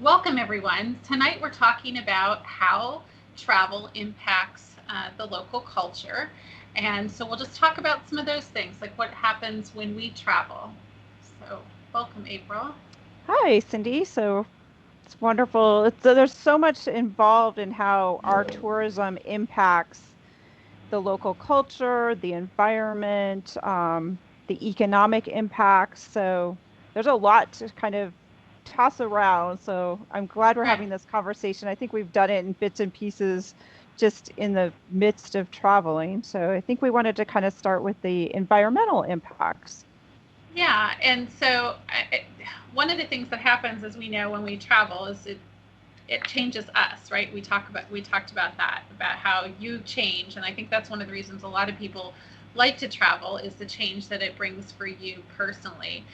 Welcome, everyone. Tonight we're talking about how travel impacts the local culture. And so we'll just talk about some of those things, like what happens when we travel. So, welcome, April. Hi, Cindy. So it's wonderful. There's so much involved in how our tourism impacts the local culture, the environment, the economic impacts. So there's a lot to kind of toss around. So I'm glad we're Right. having this conversation. I think we've done it in bits and pieces just in the midst of traveling. So I think we wanted to kind of start with the environmental impacts. Yeah. And so, one of the things that happens, as we know, when we travel is it changes us, right? We talked about that, about how you change, and I think that's one of the reasons a lot of people like to travel is the change that it brings for you personally.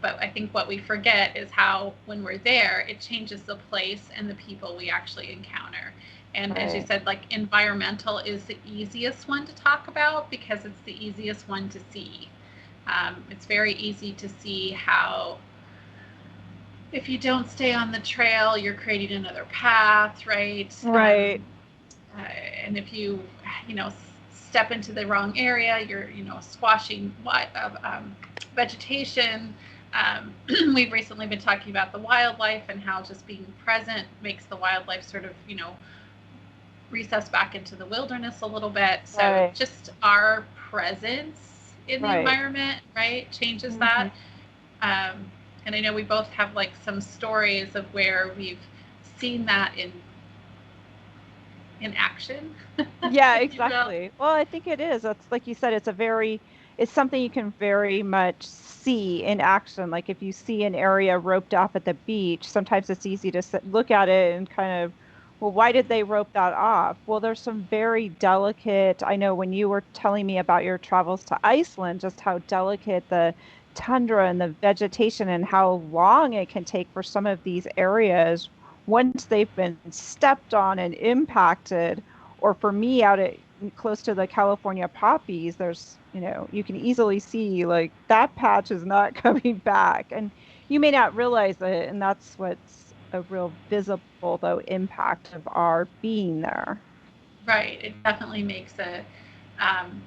But I think what we forget is how when we're there, it changes the place and the people we actually encounter. And as you Right. said, like environmental is the easiest one to talk about because it's the easiest one to see. It's very easy to see how if you don't stay on the trail, you're creating another path, right? Right. And if you know, step into the wrong area, you're, squashing vegetation. We've recently been talking about the wildlife and how just being present makes the wildlife sort of, recess back into the wilderness a little bit. So Right. just our presence in the Right. environment, right, changes Mhm. that. Um, and I know we both have like some stories of where we've seen that in action, Yeah, if you will. exactly. Well, I think it is. That's like you said, it's something you can very much see in action. Like if you see an area roped off at the beach, sometimes it's easy to look at it and kind of, well, why did they rope that off? Well, there's some very delicate, I know when you were telling me about your travels to Iceland, just how delicate the tundra and the vegetation and how long it can take for some of these areas once they've been stepped on and impacted or for me out at close to the California poppies, you can easily see like that patch is not coming back. And you may not realize it. And that's what's a real visible, though, impact of our being there. Right. It definitely makes an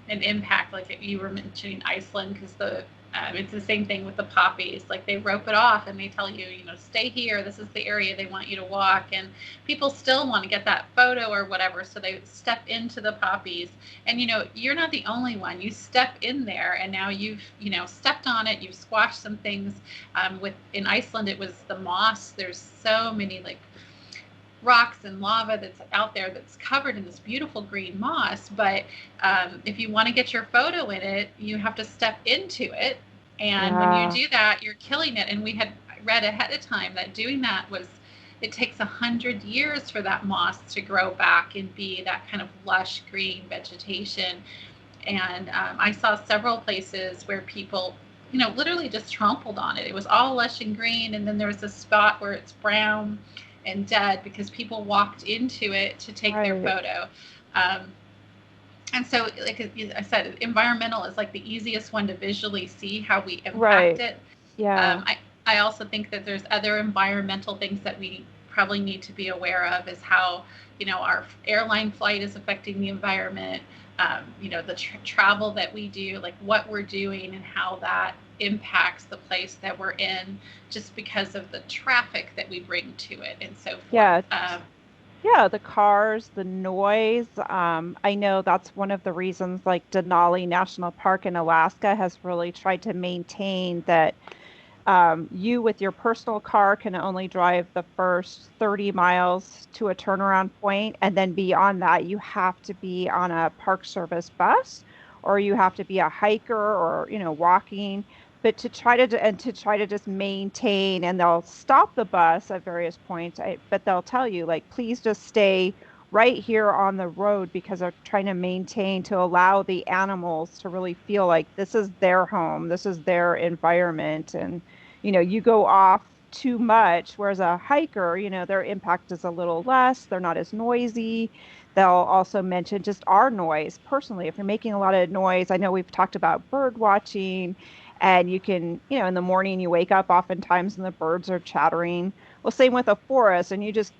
impact. Like you were mentioning Iceland, because it's the same thing with the poppies. Like they rope it off and they tell you, stay here. This is the area they want you to walk, and people still want to get that photo or whatever, so they step into the poppies. And you're not the only one. You step in there, and now you've stepped on it. You've squashed some things. With in Iceland, it was the moss. There's so many like rocks and lava that's out there that's covered in this beautiful green moss. But if you want to get your photo in it, you have to step into it. And when you Yeah, do that, you're killing it. And we had read ahead of time that doing that was it takes 100 years for that moss to grow back and be that kind of lush green vegetation. And I saw several places where people, literally just trampled on it. It was all lush and green, and then there was a spot where it's brown and dead because people walked into it to take their right, photo. Um, and so, like I said, environmental is like the easiest one to visually see how we impact right. it. Yeah, I also think that there's other environmental things that we probably need to be aware of is how, our airline flight is affecting the environment, the travel that we do, like what we're doing and how that impacts the place that we're in just because of the traffic that we bring to it and so forth. yeah. Yeah, the cars, the noise. I know that's one of the reasons like Denali National Park in Alaska has really tried to maintain that you with your personal car can only drive the first 30 miles to a turnaround point, and then beyond that, you have to be on a Park Service bus, or you have to be a hiker or walking. But to try to just maintain, and they'll stop the bus at various points, but they'll tell you like, please just stay right here on the road because they're trying to maintain to allow the animals to really feel like this is their home, this is their environment, and you go off too much, whereas a hiker, their impact is a little less. They're not as noisy. They'll also mention just our noise personally. If you're making a lot of noise, I know we've talked about bird watching And you can, in the morning you wake up oftentimes and the birds are chattering. Well, same with a forest, and you just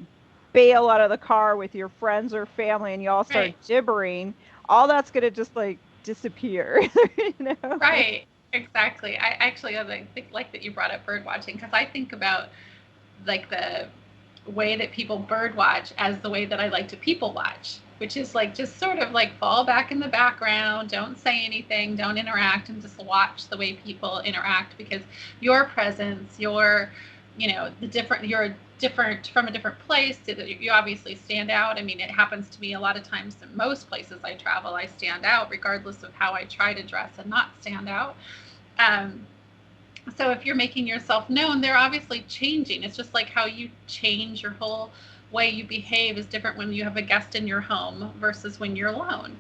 bail out of the car with your friends or family and you all start Right. gibbering, all that's going to just like disappear, you know? Right. Exactly. I actually think like that you brought up bird watching because I think about like the way that people bird watch as the way that I like to people watch, which is like just sort of like fall back in the background, don't say anything, don't interact, and just watch the way people interact because your presence, the different, you're different from a different place. You obviously stand out. I mean, it happens to me a lot of times in most places I travel, I stand out regardless of how I try to dress and not stand out. Um, so if you're making yourself known, they're obviously changing. It's just like how you change your whole way you behave is different when you have a guest in your home versus when you're alone.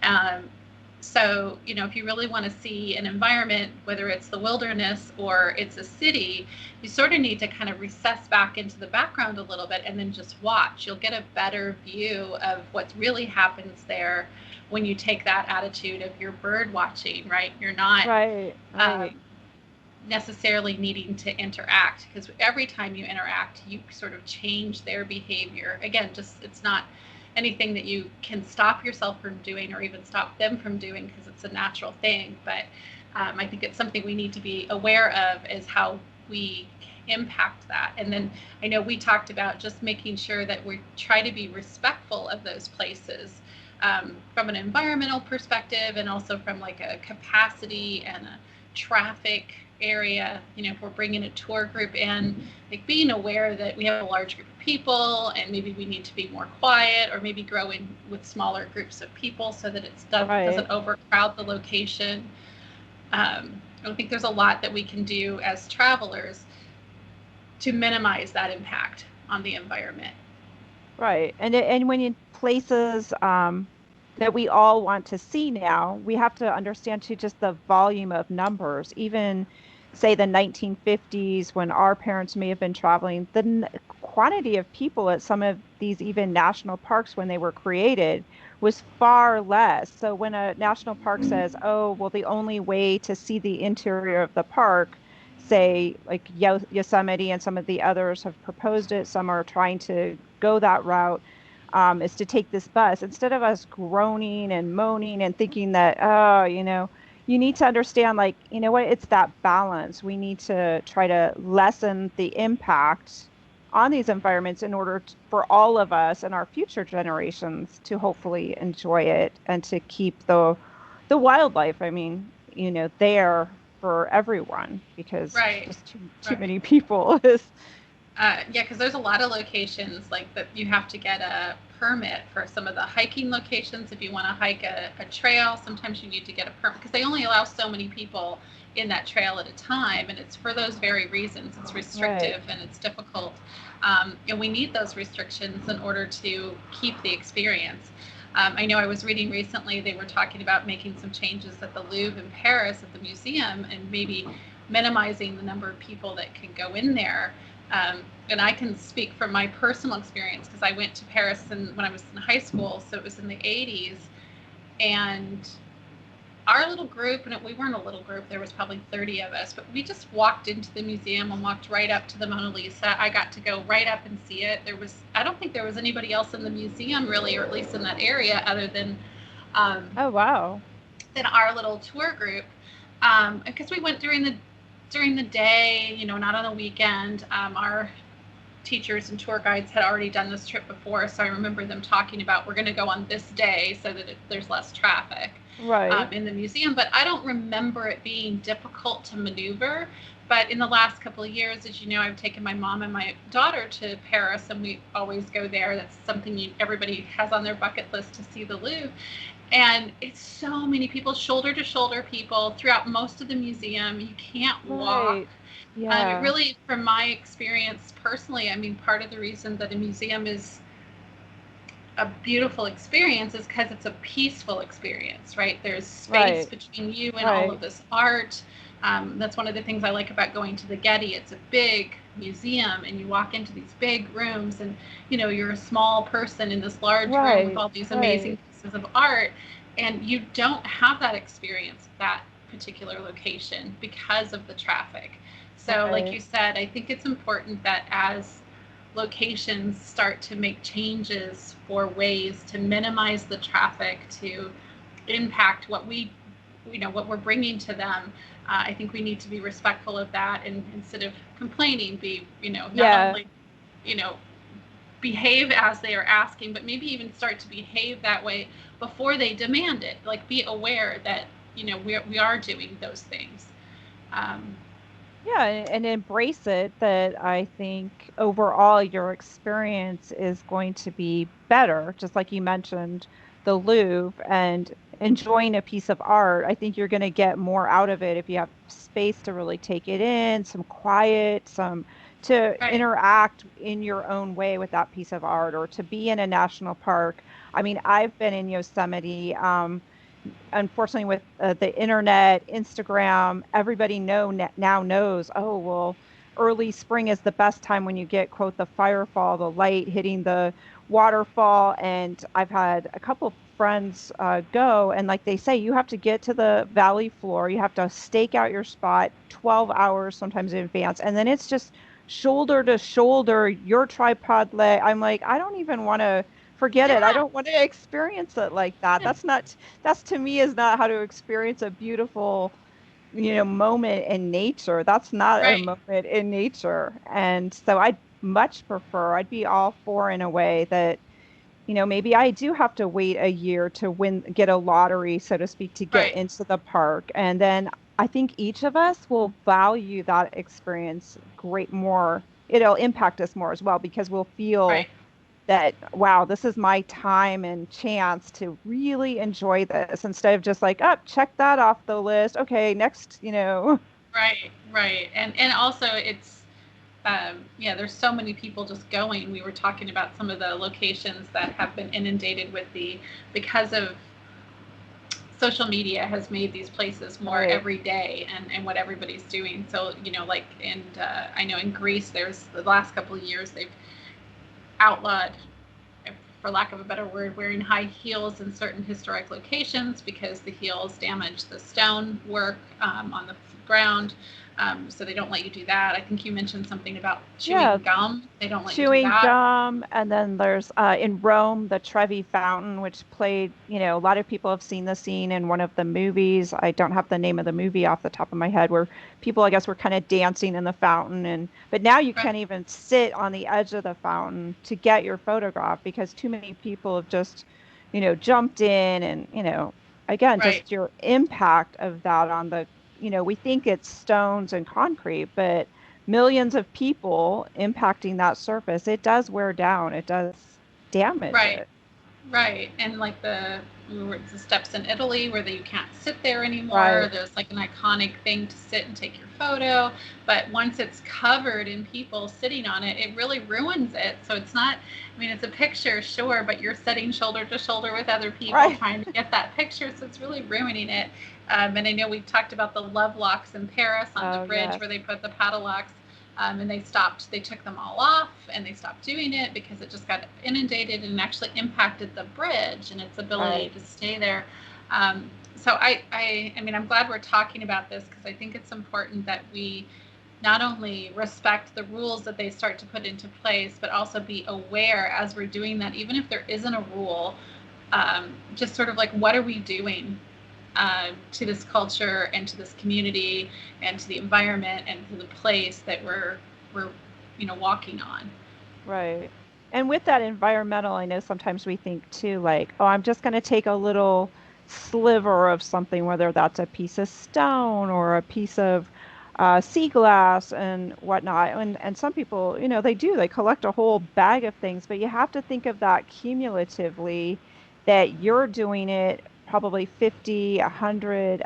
Um, so, if you really want to see an environment, whether it's the wilderness or it's a city, you sort of need to kind of recess back into the background a little bit and then just watch. You'll get a better view of what really happens there when you take that attitude of your bird watching, right? You're not Right, right, necessarily needing to interact because every time you interact you sort of change their behavior. Again, just it's not anything that you can stop yourself from doing or even stop them from doing because it's a natural thing, but I think it's something we need to be aware of is how we impact that. And then I know we talked about just making sure that we try to be respectful of those places, from an environmental perspective and also from like a capacity and a traffic area. If we're bringing a tour group in, like being aware that we have a large group of people and maybe we need to be more quiet or maybe grow in with smaller groups of people so that it right. doesn't overcrowd the location. I think there's a lot that we can do as travelers to minimize that impact on the environment. Right. And when in places that we all want to see now, we have to understand too just the volume of numbers. Even say the 1950s when our parents may have been traveling, the quantity of people at some of these even national parks when they were created was far less. So when a national park says, "Oh, well, the only way to see the interior of the park," say like Yosemite and some of the others have proposed it, some are trying to go that route, is to take this bus instead of us groaning and moaning and thinking that, oh, you need to understand, like, you know what, it's that balance. We need to try to lessen the impact on these environments in order for all of us and our future generations to hopefully enjoy it and to keep the wildlife, I mean, there for everyone because Right. just too Right. many people is Yeah, because there's a lot of locations like that you have to get a permit for some of the hiking locations. If you want to hike a trail, sometimes you need to get a permit because they only allow so many people in that trail at a time. And it's for those very reasons. It's right. restrictive and it's difficult. And we need those restrictions in order to keep the experience. I know I was reading recently, they were talking about making some changes at the Louvre in Paris at the museum and maybe minimizing the number of people that can go in there. And I can speak from my personal experience because I went to Paris when I was in high school, so it was in the 80s. And our little group, and we weren't a little group, there was probably 30 of us, but we just walked into the museum and walked right up to the Mona Lisa. I got to go right up and see it. I don't think there was anybody else in the museum really, or at least in that area, other um, Oh, wow. than our little tour group, because we went during the day, not on a weekend. Our teachers and tour guides had already done this trip before, so I remember them talking about we're going to go on this day so that there's less traffic Right. in the museum. But I don't remember it being difficult to maneuver. But in the last couple of years, as you know, I've taken my mom and my daughter to Paris, and we always go there. That's something everybody has on their bucket list to see the Louvre. And it's so many people, shoulder to shoulder people throughout most of the museum. You can't walk. Right. It Yeah. really, from my experience personally, I mean, part of the reason that a museum is a beautiful experience is because it's a peaceful experience, right? There's space Right. between you and all of Right. this art. That's one of the things I like about going to the Getty. It's a big museum, and you walk into these big rooms, and you're a small person in this large room with Right. all these amazing Right. pieces of art, and you don't have that experience that particular location because of the traffic. So like Right. you said, I think it's important that as locations start to make changes for ways to minimize the traffic, to impact what we, what we're bringing to them. I think we need to be respectful of that, and instead of complaining, be, not Yeah. only, you know, behave as they are asking, but maybe even start to behave that way before they demand it. Like, be aware that, we are doing those things. Um, Yeah, and embrace it that I think overall your experience is going to be better, just like you mentioned the Louvre and enjoying a piece of art. I think you're going to get more out of it if you have space to really take it in, some quiet, some to right, interact in your own way with that piece of art or to be in a national park. I mean, I've been in Yosemite. Unfortunately with the internet, Instagram, everybody now knows, oh, well, early spring is the best time when you get, quote, the firefall, the light hitting the waterfall. And I've had a couple friends go, and like they say, you have to get to the valley floor, you have to stake out your spot 12 hours sometimes in advance, and then it's just shoulder to shoulder, your tripod leg. I'm like, I don't even want to, forget it. I yeah, don't want to experience it like that. That's to me is not how to experience a beautiful, moment in nature. That's not a right, moment in nature. And so I'd be all for, in a way that, maybe I do have to wait a year to get a lottery, so to speak, to get right, into the park. And then I think each of us will value that experience great more. It'll impact us more as well because we'll feel right, that, wow, this is my time and chance to really enjoy this instead of just like, up, check that off the list. Okay, next. right. And also it's, yeah, there's so many people just going. We were talking about some of the locations that have been inundated with because of social media has made these places more Right. everyday, and what everybody's doing. So, like, and I know in Greece, there's the last couple of years they've outlawed, for lack of a better word, wearing high heels in certain historic locations because the heels damage the stone work on the ground. So they don't let you do that. I think you mentioned something about Yeah, chewing gum. They don't let you do chewing that. gum. And then there's in Rome, the Trevi Fountain, which played, a lot of people have seen the scene in one of the movies. I don't have the name of the movie off the top of my head, where people, I guess, were kind of dancing in the fountain. But now you Right. can't even sit on the edge of the fountain to get your photograph because too many people have just, jumped in. And, again, Right. just your impact of that on the, we think it's stones and concrete, but millions of people impacting that surface, it does wear down. It does damage Right. it. Right. And like the steps in Italy where you can't sit there anymore. Right. There's like an iconic thing to sit and take your photo. But once it's covered in people sitting on it, it really ruins it. So it's not, I mean, it's a picture, sure, but you're sitting shoulder to shoulder with other people Right. trying to get that picture. So it's really ruining it. And I know we've talked about the love locks in Paris on the Oh, bridge yes. where they put the paddle locks. And they took them all off and they stopped doing it because it just got inundated and actually impacted the bridge and its ability Right. to stay there. So I mean, I'm glad we're talking about this because I think it's important that we not only respect the rules that they start to put into place, but also be aware as we're doing that, even if there isn't a rule, just sort of like, what are we doing to this culture and to this community and to the environment and to the place that we're walking on. Right. And with that environmental, I know sometimes we think too, like, oh, I'm just going to take a little sliver of something, whether that's a piece of stone or a piece of sea glass and whatnot. And some people, they collect a whole bag of things, but you have to think of that cumulatively, that you're doing it probably 50, 100,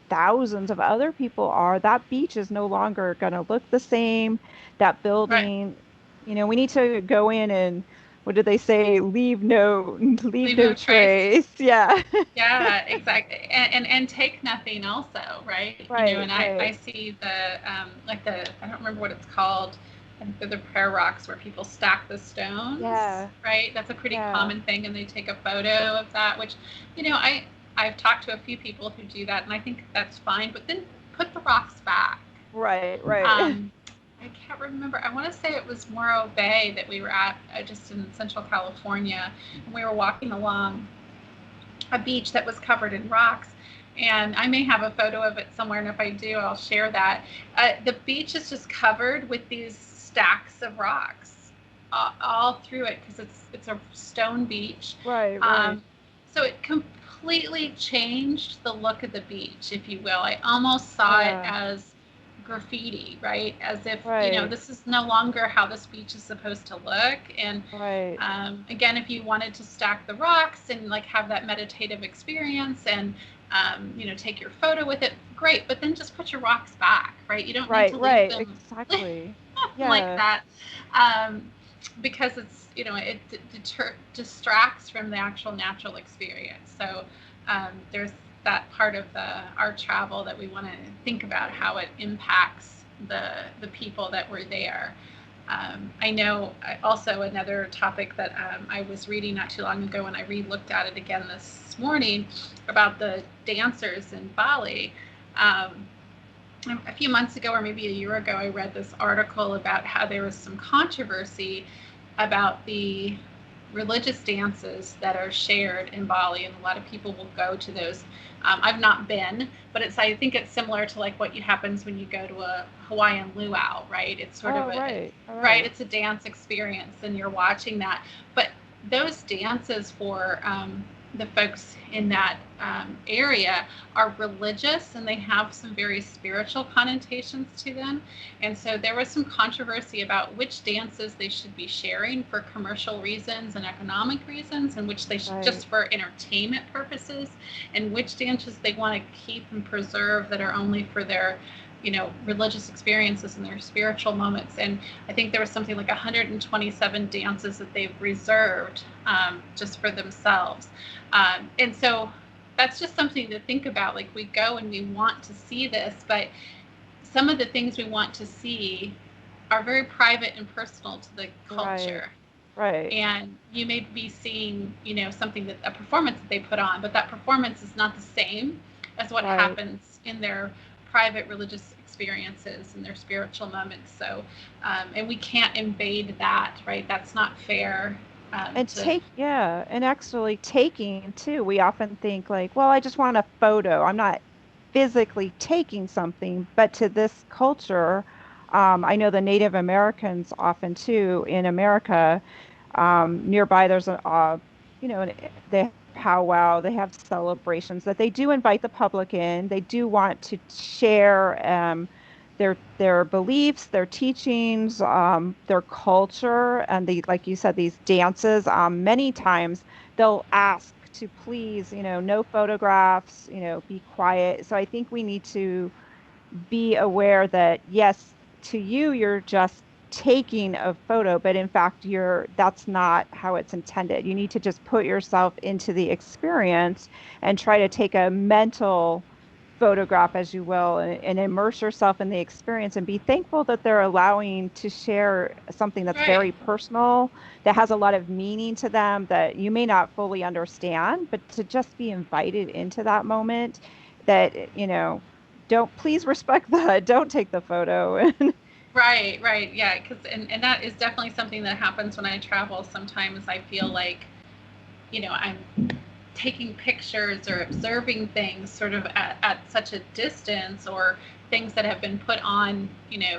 thousands of other people are. That beach is no longer going to look the same. That Right. building, we need to go in and, what did they say? Leave Leave no no trace. trace. Yeah. Yeah, exactly. And take nothing also, right? Right, And I right. see I don't remember what it's called. I think they're the prayer rocks where people stack the stones, Yeah. right? That's a pretty Yeah. common thing, and they take a photo of that, which, I I've talked to a few people who do that, and I think that's fine. But then put the rocks back. Right, right. Um, I can't remember. I want to say it was Morro Bay that we were at, just in Central California, and we were walking along a beach that was covered in rocks. And I may have a photo of it somewhere, and if I do, I'll share that. The beach is just covered with these stacks of rocks all through it because it's a stone beach. Right, right. Um, so it completely changed the look of the beach, if you will. I almost saw it Yeah, as graffiti, right? As if, right, this is no longer how this beach is supposed to look. And right, again, if you wanted to stack the rocks and like have that meditative experience and take your photo with it, great. But then just put your rocks back, right? You don't need right, to leave right. them Exactly. like Yeah, that, because it's it distracts from the actual natural experience. So there's that part of our travel that we want to think about how it impacts the people that were there. I know also another topic that I was reading not too long ago, and I re-looked at it again this morning about the dancers in Bali. Um, a few months ago, or maybe a year ago, I read this article about how there was some controversy about the religious dances that are shared in Bali, and a lot of people will go to those. I've not been, but I think it's similar to like what happens when you go to a Hawaiian luau, right? It's sort of oh, right, all right. right. It's a dance experience, and you're watching that. But those dances for the folks in that area are religious, and they have some very spiritual connotations to them. And so there was some controversy about which dances they should be sharing for commercial reasons and economic reasons, and which they should Right, just for entertainment purposes, and which dances they want to keep and preserve that are only for their religious experiences and their spiritual moments. And I think there was something like 127 dances that they've reserved just for themselves. And so that's just something to think about. Like, we go and we want to see this, but some of the things we want to see are very private and personal to the right, culture. right, And you may be seeing, something that a performance that they put on, but that performance is not the same as what right. happens in their private religious experiences and their spiritual moments. So, and we can't invade that, right? That's not fair. And To yeah, and actually taking too. We often think like, well, I just want a photo. I'm not physically taking something, but to this culture, I know the Native Americans often too in America, nearby there's they have powwow, they have celebrations that they do invite the public in. They do want to share their beliefs, their teachings, their culture, and like you said, these dances. Many times they'll ask to please, no photographs, be quiet. So I think we need to be aware that yes, to you, you're just taking a photo, but in fact, that's not how it's intended. You need to just put yourself into the experience and try to take a mental photograph, as you will, and immerse yourself in the experience and be thankful that they're allowing to share something that's right, very personal, that has a lot of meaning to them that you may not fully understand, but to just be invited into that moment that, don't please respect that. Don't take the photo. right, yeah, because and that is definitely something that happens when I travel. Sometimes I feel like I'm taking pictures or observing things sort of at such a distance, or things that have been put on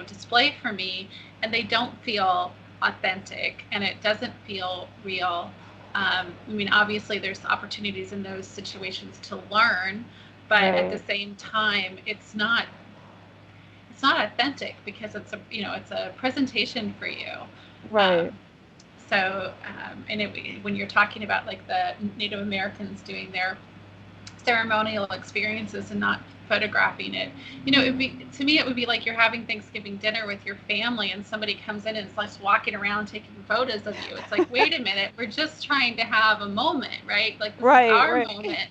display for me, and they don't feel authentic and it doesn't feel real. I mean, obviously there's opportunities in those situations to learn, but at the Right, same time it's not authentic because it's a presentation for you. right, um, so, and when you're talking about like the Native Americans doing their ceremonial experiences and not photographing it, it'd be, to me, it would be like you're having Thanksgiving dinner with your family and somebody comes in and starts walking around taking photos of you. It's like, wait a minute, we're just trying to have a moment, right? Like, this is right, our right. moment.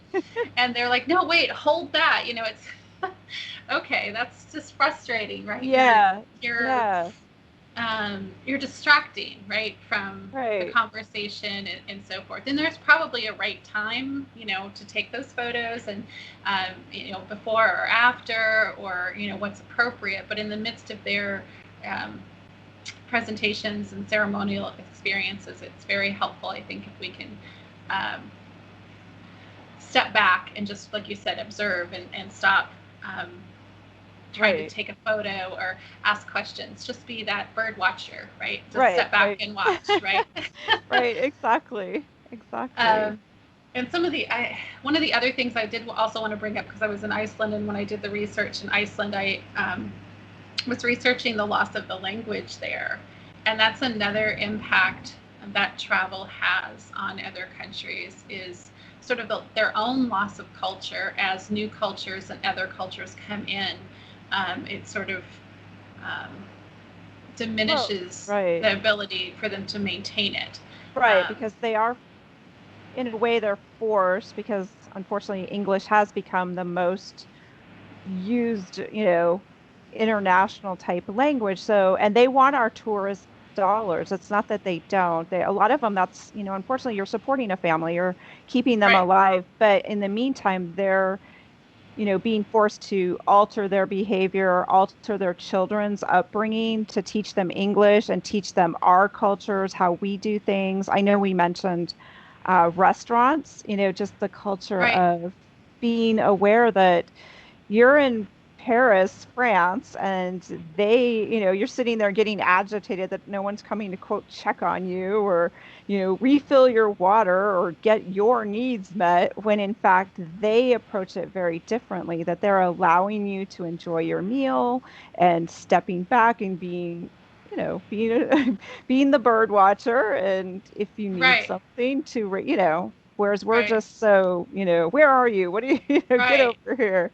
And they're like, no, wait, hold that. It's okay. That's just frustrating, right? You're Yeah, you're yeah. you're distracting, right, from the Right. conversation and so forth. And there's probably a right time, to take those photos, and before or after, or what's appropriate. But in the midst of their um, presentations and ceremonial experiences, it's very helpful, I think, if we can um, step back and just, like you said, observe and stop um, trying to Right. take a photo or ask questions. Just be that bird watcher, right? Just Right. step back Right. and watch, right? Right. Exactly. Exactly. um, and one of the other things I did also want to bring up, because I was in Iceland, and when I did the research in Iceland, I was researching the loss of the language there. And that's another impact that travel has on other countries, is sort of their own loss of culture as new cultures and other cultures come in. It sort of um, Well, diminishes right. the ability for them to maintain it. Right. Um, Because they are, in a way, they're forced because unfortunately English has become the most used, international type language. So, and they want our tourist dollars. It's not that they don't. A lot of them, that's, unfortunately, you're supporting a family, you're keeping them right, alive. But in the meantime, they're, being forced to alter their behavior, alter their children's upbringing to teach them English and teach them our cultures, how we do things. I know we mentioned restaurants, just the culture right, of being aware that you're in Paris, France, and you're sitting there getting agitated that no one's coming to quote check on you or, refill your water or get your needs met, when in fact they approach it very differently, that they're allowing you to enjoy your meal and stepping back and being being the bird watcher. And if you need right, something to, whereas we're right, just so, where are you? What do you, get right. over here.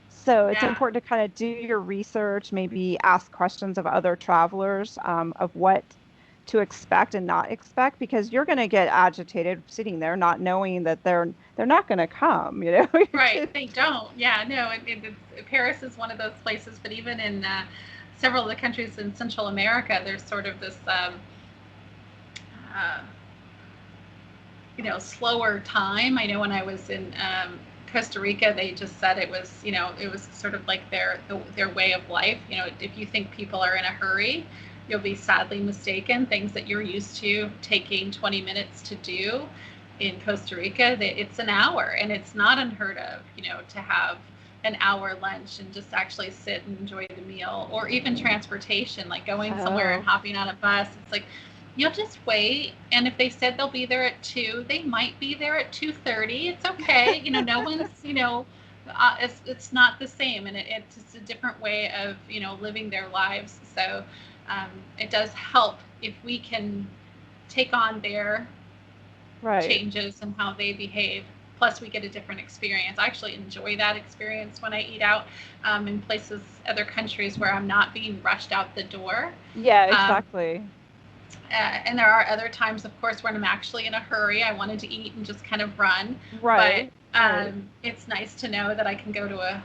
So it's Yeah, important to kind of do your research, maybe ask questions of other travelers, of what to expect and not expect, because you're going to get agitated sitting there not knowing that they're not going to come, You're right. just, They don't. Yeah, no. Paris is one of those places, but even in several of the countries in Central America, there's sort of this uh, slower time. I know when I was in Costa Rica, they just said it was sort of like their way of life. If you think people are in a hurry, you'll be sadly mistaken. Things that you're used to taking 20 minutes to do in Costa Rica, it's an hour, and it's not unheard of, to have an hour lunch and just actually sit and enjoy the meal, or even transportation, like going somewhere and oh, hopping on a bus. It's like, you'll just wait, and if they said they'll be there at 2, they might be there at 2:30. It's okay. No one's, it's not the same, and it's just a different way of living their lives. So it does help if we can take on their right. changes and how they behave. Plus, we get a different experience. I actually enjoy that experience when I eat out in places, other countries, where I'm not being rushed out the door. Yeah, um, exactly. and there are other times, of course, when I'm actually in a hurry. I wanted to eat and just kind of run. But Right, right. it's nice to know that I can go to a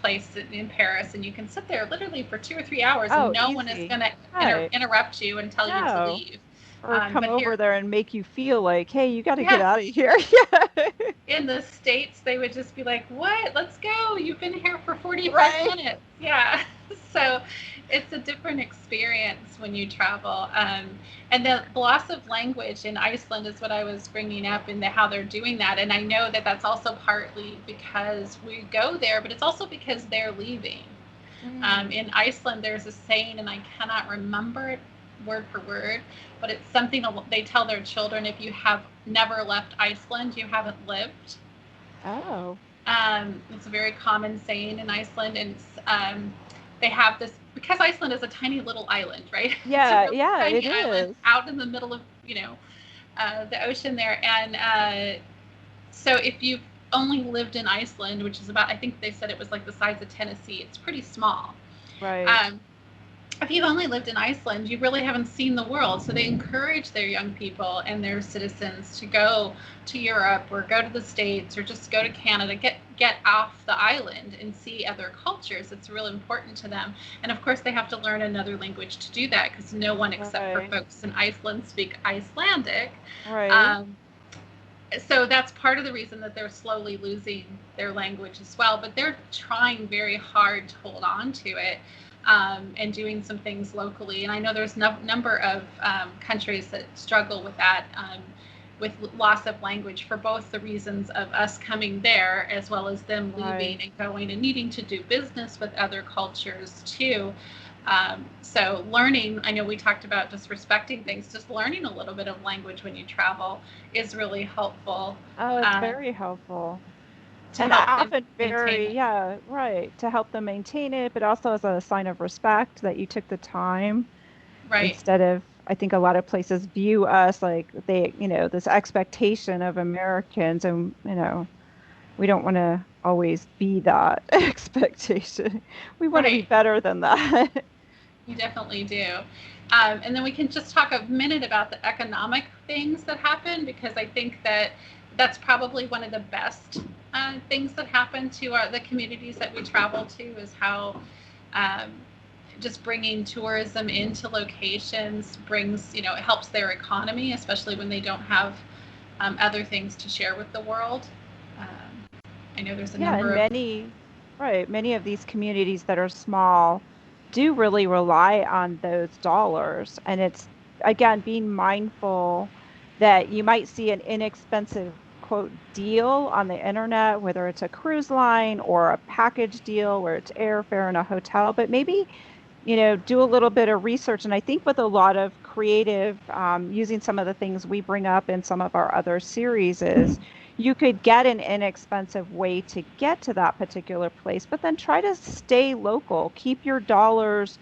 place in Paris, and you can sit there literally for 2 or 3 hours, and Oh, no one is easy. going to Right. interrupt you and tell you to No. leave. Or come But over here, there and make you feel like, hey, you got to get yes, out of here. Yeah. in the States, they would just be like, "What? Let's go. You've been here for 45 Right. minutes." Yeah. So it's a different experience when you travel. And the loss of language in Iceland is what I was bringing up, and how they're doing that. And I know that that's also partly because we go there, but it's also because they're leaving. Mm. In Iceland, there's a saying, and I cannot remember it word for word, but it's something they tell their children: if you have never left Iceland, you haven't lived. Oh. It's a very common saying in Iceland, and they have this, because Iceland is a tiny little island, right? It's a Yeah, really yeah, it tiny island is. out in the middle of the ocean there, and so if you've only lived in Iceland, which is about, I think they said it was like the size of Tennessee, it's pretty small. Right. Um, if you've only lived in Iceland, you really haven't seen the world. So they encourage their young people and their citizens to go to Europe or go to the States or just go to Canada, get off the island and see other cultures. It's really important to them. And of course, they have to learn another language to do that because no one except for Right. folks in Iceland speak Icelandic. Right. Um, so that's part of the reason that they're slowly losing their language as well. But they're trying very hard to hold on to it, and doing some things locally. And I know there's no number of countries that struggle with that, with loss of language for both the reasons of us coming there as well as them Right. leaving and going and needing to do business with other cultures too. So learning, I know we talked about just respecting things, just learning a little bit of language when you travel is really helpful, Oh, it's um, very helpful. to And help them often maintain very, it. yeah, right, to help them maintain it, but also as a sign of respect that you took the time Right, instead of, I think a lot of places view us like they, this expectation of Americans, and, we don't want to always be that expectation. We want to be right. better than that. You definitely do. And then we can just talk a minute about the economic things that happen, because I think that that's probably one of the best things that happen to the communities that we travel to, is how um, just bringing tourism into locations brings, it helps their economy, especially when they don't have other things to share with the world. I know there's a Yeah, number and of, many of these communities that are small do really rely on those dollars. And it's, again, being mindful that you might see an inexpensive quote deal on the internet, whether it's a cruise line or a package deal where it's airfare and a hotel, but maybe, do a little bit of research. And I think with a lot of creative, using some of the things we bring up in some of our other series, is you could get an inexpensive way to get to that particular place, but then try to stay local. Keep your dollars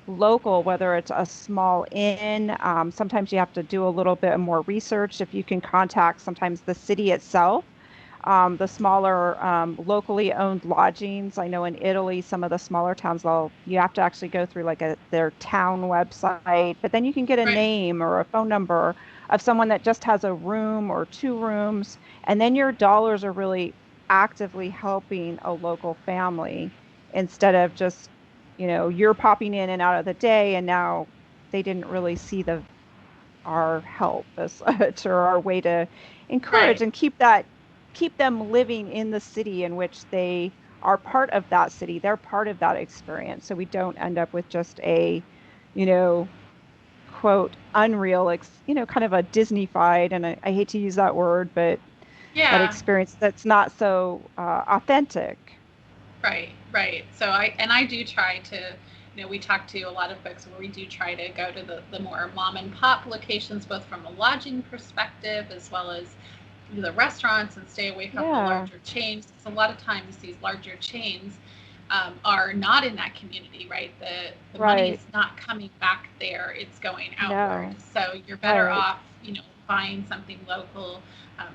local, whether it's a small inn. Sometimes you have to do a little bit more research if you can contact sometimes the city itself, the smaller locally owned lodgings. I know in Italy, some of the smaller towns, you have to actually go through like their town website, but then you can get a right, name or a phone number of someone that just has a room or two rooms, and then your dollars are really actively helping a local family instead of just, you're popping in and out of the day, and now they didn't really see our help as such, or our way to encourage right. and keep them living in the city in which they are part of that city. They're part of that experience. So we don't end up with just a, you know, quote, unreal, kind of a Disneyfied, and I hate to use that word, but that Yeah. experience that's not so authentic. Right, right. So I do try to, we talk to a lot of folks where we do try to go to the more mom and pop locations, both from a lodging perspective as well as the restaurants, and stay away from the Yeah, larger chains. Because a lot of times these larger chains are not in that community, right? The money right. is not coming back there; it's going outward. No, So you're better right, off, buying something local,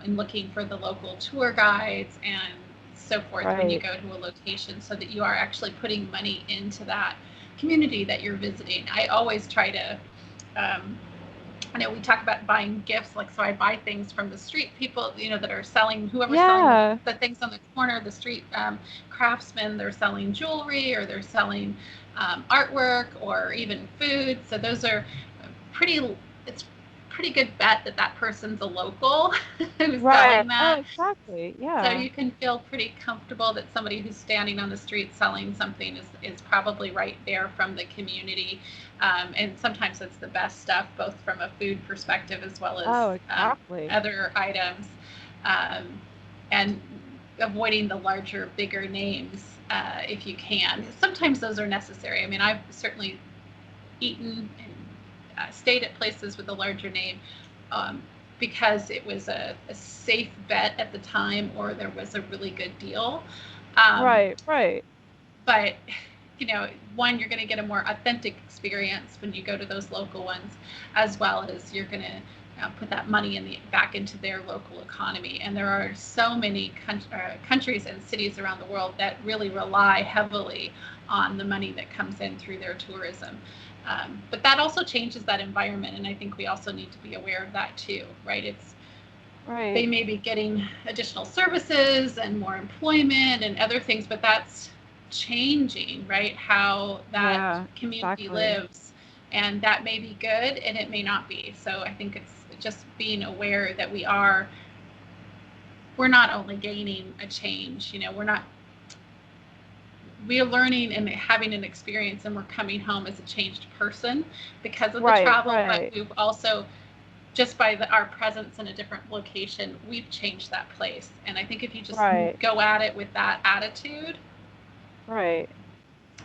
and looking for the local tour guides and so forth when you right. go to a location, so that you are actually putting money into that community that you're visiting. I always try to, um, I know we talk about buying gifts, like, so I buy things from the street people, that are selling, whoever's selling Yeah. the things on the corner, the street craftsmen, they're selling jewelry or they're selling artwork or even food. So those are pretty, it's pretty good bet that that person's a local who's Right. selling Oh, that. exactly. So Yeah. you can feel pretty comfortable that somebody who's standing on the street selling something is probably right there from the community. And sometimes it's the best stuff, both from a food perspective as well as Oh, exactly. other items. Um, and avoiding the larger, bigger names if you can. Sometimes those are necessary. I mean, I've certainly eaten and stayed at places with a larger name, um, because it was a safe bet at the time, or there was a really good deal. Um, Right, right. but one, you're going to get a more authentic experience when you go to those local ones, as well as you're going to put that money back into their local economy. And there are so many countries and cities around the world that really rely heavily on the money that comes in through their tourism. But that also changes that environment, and I think we also need to be aware of that too, right? They Right. may be getting additional services and more employment and other things, but that's changing, right? How that Yeah, community exactly. lives. And that may be good and it may not be. So I think it's just being aware that we're not only gaining a change, we're learning and having an experience, and we're coming home as a changed person because of the Right, travel, but right, we've also, just by our presence in a different location, we've changed that place. And I think if you just right, go at it with that attitude, right.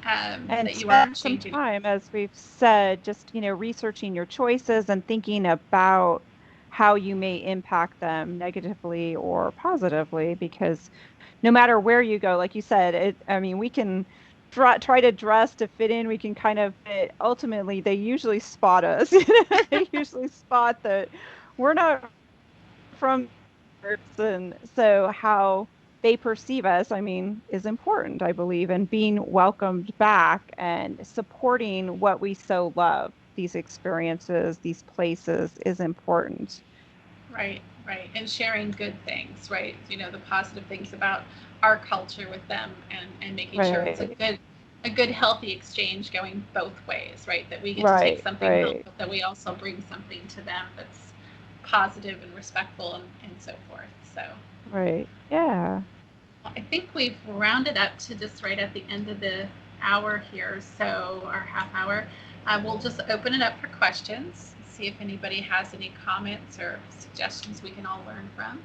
And that you are spend some changing. time, as we've said, just, researching your choices and thinking about how you may impact them negatively or positively, because no matter where you go, like you said, I mean, we can try to dress to fit in, we can kind of fit. Ultimately, they usually spot us. They usually spot that we're not from Earth, and so how they perceive us, I mean, is important, I believe, and being welcomed back and supporting what we so love, these experiences, these places, is important. Right, right. And sharing good things, right? The positive things about our culture with them, and making sure it's Right, a good healthy exchange going both ways, right? That we get to take right, something home, right, but that we also bring something to them that's positive and respectful, and so forth. So right. Yeah. I think we've rounded up to just right at the end of the hour here, so our half hour. We'll just open it up for questions, see if anybody has any comments or suggestions we can all learn from.